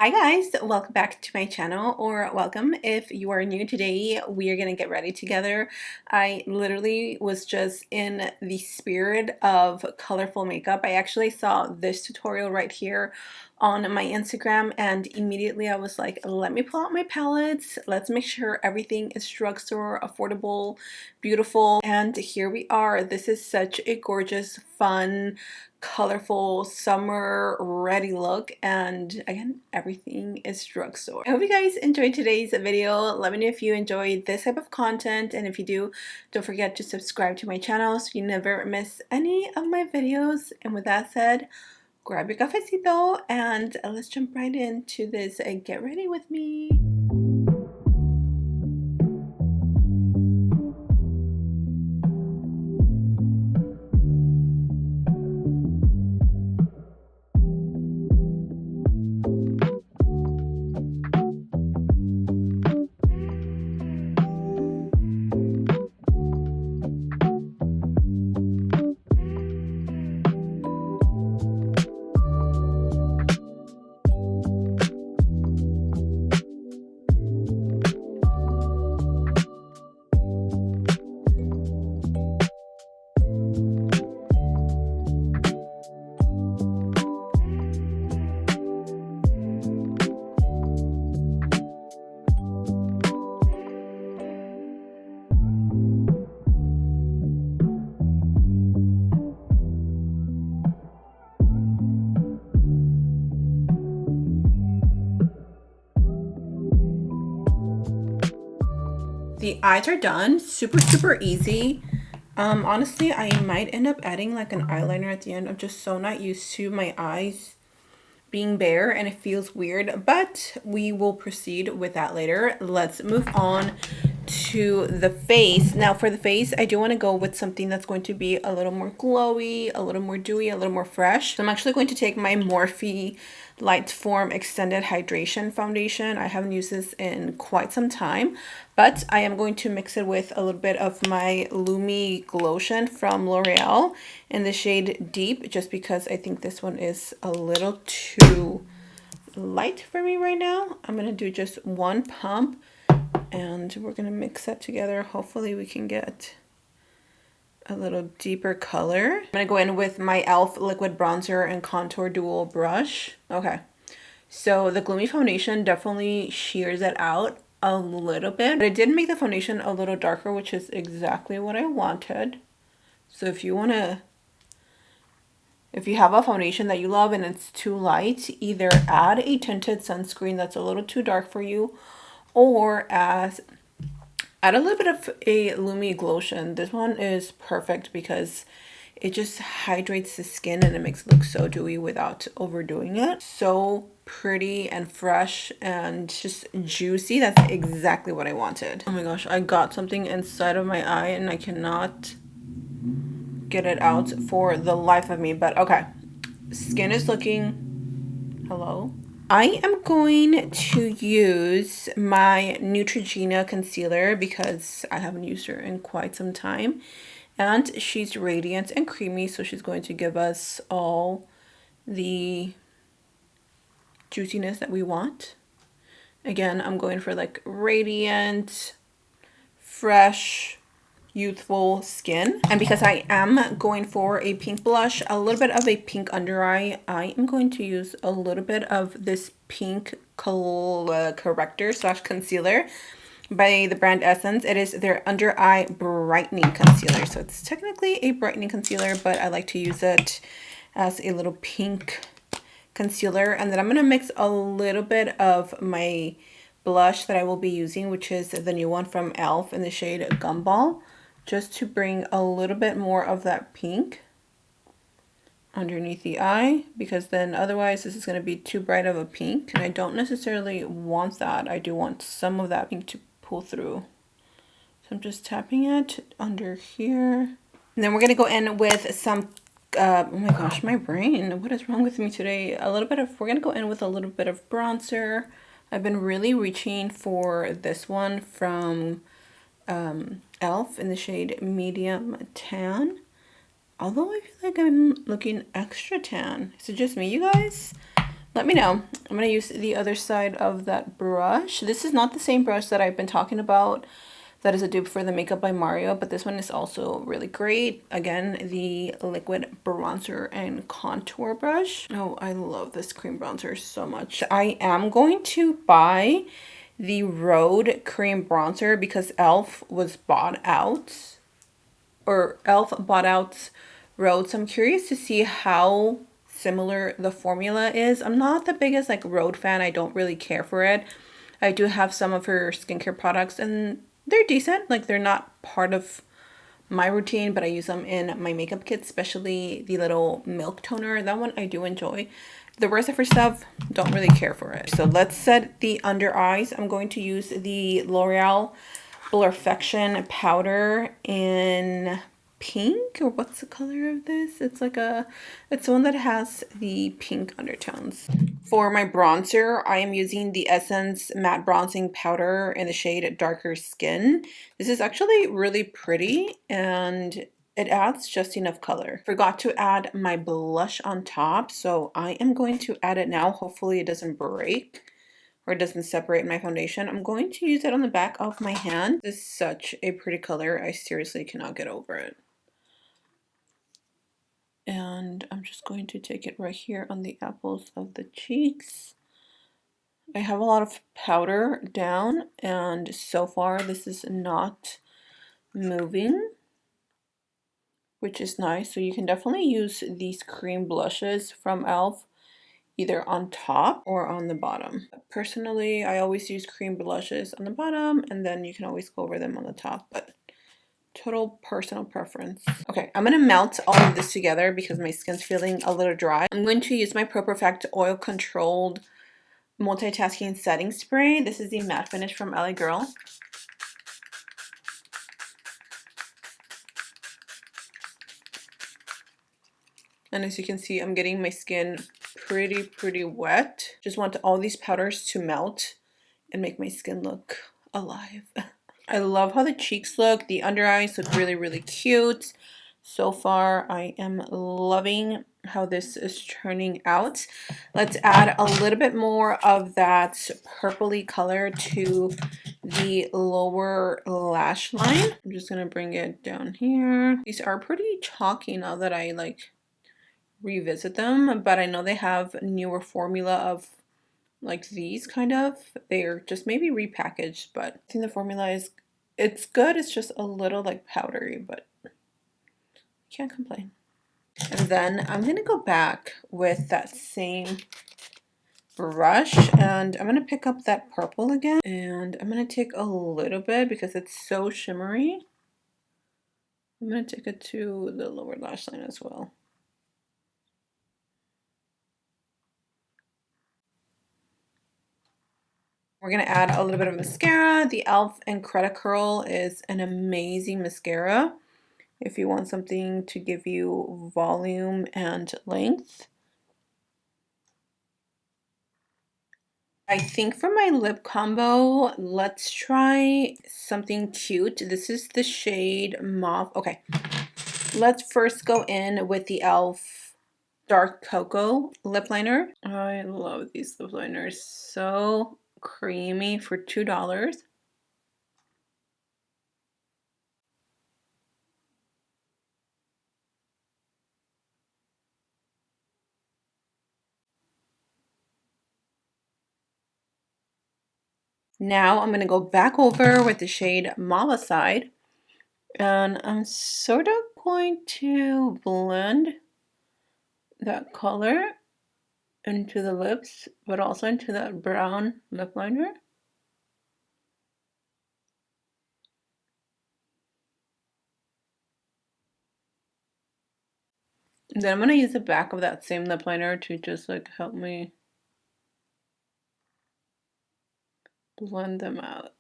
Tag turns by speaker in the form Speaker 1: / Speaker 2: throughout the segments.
Speaker 1: Hi guys, welcome back to my channel, or welcome if you are new. Today we are gonna get ready together. I literally was just in the spirit of colorful makeup. I actually saw this tutorial right here on my Instagram and immediately I was like, let me pull out my palettes, let's make sure everything is drugstore, affordable, beautiful, and here we are. This is such a gorgeous, fun, colorful summer ready look, and again, everything is drugstore. I hope you guys enjoyed today's video. Let me know if you enjoyed this type of content, and if you do, don't forget to subscribe to my channel so you never miss any of my videos. And with that said, grab your cafecito and let's jump right into this and get ready with me. The eyes are done. Super easy. Honestly, I might end up adding like an eyeliner at the end. I'm just so not used to my eyes being bare and it feels weird, but we will proceed with that later. Let's move on to the face. Now for the face, I do want to go with something that's going to be a little more glowy, a little more dewy, a little more fresh. So I'm actually going to take my Morphe Light Form Extended Hydration Foundation. I haven't used this in quite some time, but I am going to mix it with a little bit of my Lumi Glotion from L'Oreal in the shade Deep, just because I think this one is a little too light for me right now. I'm going to do just one pump and we're going to mix that together. Hopefully we can get a little deeper color. I'm going to go in with my e.l.f. liquid bronzer and contour dual brush. Okay, so the Gloomy foundation definitely shears it out a little bit, but it did make the foundation a little darker, which is exactly what I wanted. So if you have a foundation that you love and it's too light, either add a tinted sunscreen that's a little too dark for you, or add a little bit of a Lumi Glotion. This one is perfect because it just hydrates the skin and it makes it look so dewy without overdoing it. So pretty and fresh and just juicy. That's exactly what I wanted. Oh my gosh, I got something inside of my eye and I cannot get it out for the life of me, but okay. Skin is looking, hello? I am going to use my Neutrogena concealer because I haven't used her in quite some time. And she's radiant and creamy, so she's going to give us all the juiciness that we want. Again, I'm going for like radiant, fresh, youthful skin. And because I am going for a pink blush, a little bit of a pink under eye, I am going to use a little bit of this pink corrector slash concealer by the brand Essence. It is their under eye brightening concealer. So it's technically a brightening concealer, but I like to use it as a little pink concealer. And then I'm going to mix a little bit of my blush that I will be using, which is the new one from e.l.f. in the shade Gumaball, just to bring a little bit more of that pink underneath the eye, because then otherwise this is going to be too bright of a pink and I don't necessarily want that. I do want some of that pink to pull through. So I'm just tapping it under here. And then we're going to go in with some oh my gosh, my brain, what is wrong with me today? We're going to go in with a little bit of bronzer. I've been really reaching for this one from e.l.f. in the shade Medium Tan. Although I feel like I'm looking extra tan. Is it just me, you guys? Let me know. I'm going to use the other side of that brush. This is not the same brush that I've been talking about. That is a dupe for the Makeup by Mario, but this one is also really great. Again, the liquid bronzer and contour brush. Oh, I love this cream bronzer so much. I am going to buy the Rhode cream bronzer because e.l.f. was bought out. Or e.l.f. bought out Rhode, so I'm curious to see how similar the formula is. I'm not the biggest like Rhode fan. I don't really care for it. I do have some of her skincare products and they're decent. Like they're not part of my routine, but I use them in my makeup kits, especially the little milk toner. That one I do enjoy. The rest of her stuff, don't really care for it. So let's set the under eyes. I'm going to use the L'Oreal Blurreal powder in pink, or what's the color of this? It's like it's one that has the pink undertones. For my bronzer, I am using the Essence Matte Bronzing Powder in the shade Darker Skin. This is actually really pretty and it adds just enough color. Forgot to add my blush on top, so I am going to add it now. Hopefully it doesn't break or it doesn't separate my foundation. I'm going to use it on the back of my hand. This is such a pretty color. I seriously cannot get over it. And I'm just going to take it right here on the apples of the cheeks. I have a lot of powder down and so far this is not moving, which is nice. So you can definitely use these cream blushes from e.l.f. either on top or on the bottom. Personally, I always use cream blushes on the bottom and then you can always go over them on the top, but total personal preference. Okay, I'm gonna melt all of this together because my skin's feeling a little dry. I'm going to use my Pro Perfect oil controlled multitasking setting spray. This is the matte finish from LA Girl. And as you can see, I'm getting my skin pretty wet. Just want all these powders to melt and make my skin look alive. I love how the cheeks look. The under eyes look really cute. So far, I am loving how this is turning out. Let's add a little bit more of that purpley color to the lower lash line. I'm just gonna bring it down here. These are pretty chalky now that I like revisit them, but I know they have newer formula of like these kind of. They're just maybe repackaged, but I think the formula is, it's good. It's just a little like powdery, but can't complain. And then I'm gonna go back with that same brush and I'm gonna pick up that purple again and I'm gonna take a little bit because it's so shimmery. I'm gonna take it to the lower lash line as well. We're gonna add a little bit of mascara. The e.l.f. Incredi-Curl is an amazing mascara if you want something to give you volume and length. I think for my lip combo, let's try something cute. This is the shade Mauve. Okay, let's first go in with the e.l.f. Dark Cocoa lip liner. I love these lip liners. So creamy for $2. Now I'm going to go back over with the shade Malachite and I'm sort of going to blend that color into the lips, but also into that brown lip liner. And then I'm going to use the back of that same lip liner to just like help me blend them out.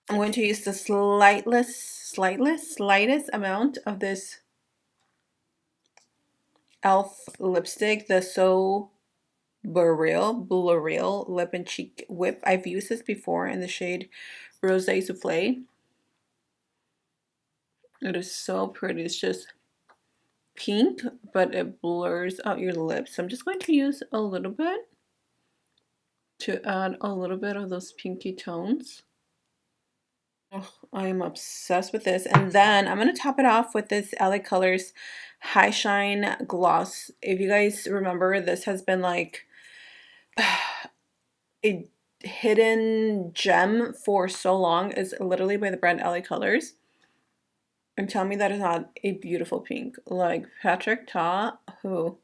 Speaker 1: I'm going to use the slightest amount of this e.l.f. lipstick, the Blurreal Lip and Cheek Whip. I've used this before in the shade Rosé Souffle. It is so pretty. It's just pink, but it blurs out your lips. So I'm just going to use a little bit to add a little bit of those pinky tones. Oh, I am obsessed with this. And then I'm going to top it off with this LA Colors High Shine Gloss. If you guys remember, this has been like a hidden gem for so long. It's literally by the brand LA Colors. And tell me that is not a beautiful pink. Like Patrick Ta, who?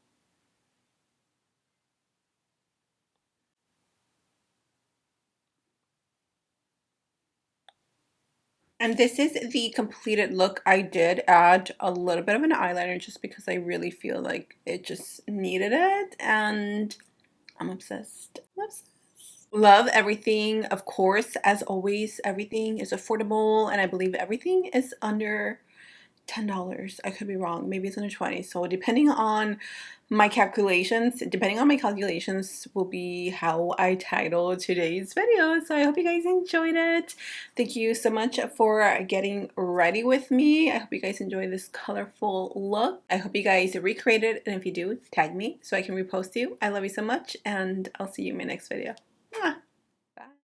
Speaker 1: And this is the completed look. I did add a little bit of an eyeliner just because I really feel like it just needed it. And I'm obsessed. I'm obsessed. Love everything. Of course, as always, everything is affordable. And I believe everything is under $10. I could be wrong. Maybe it's under 20. So depending on my calculations will be how I title today's video. So I hope you guys enjoyed it. Thank you so much for getting ready with me. I hope you guys enjoy this colorful look. I hope you guys recreate it, and if you do, tag me so I can repost you. I love you so much, and I'll see you in my next video. Mwah. Bye.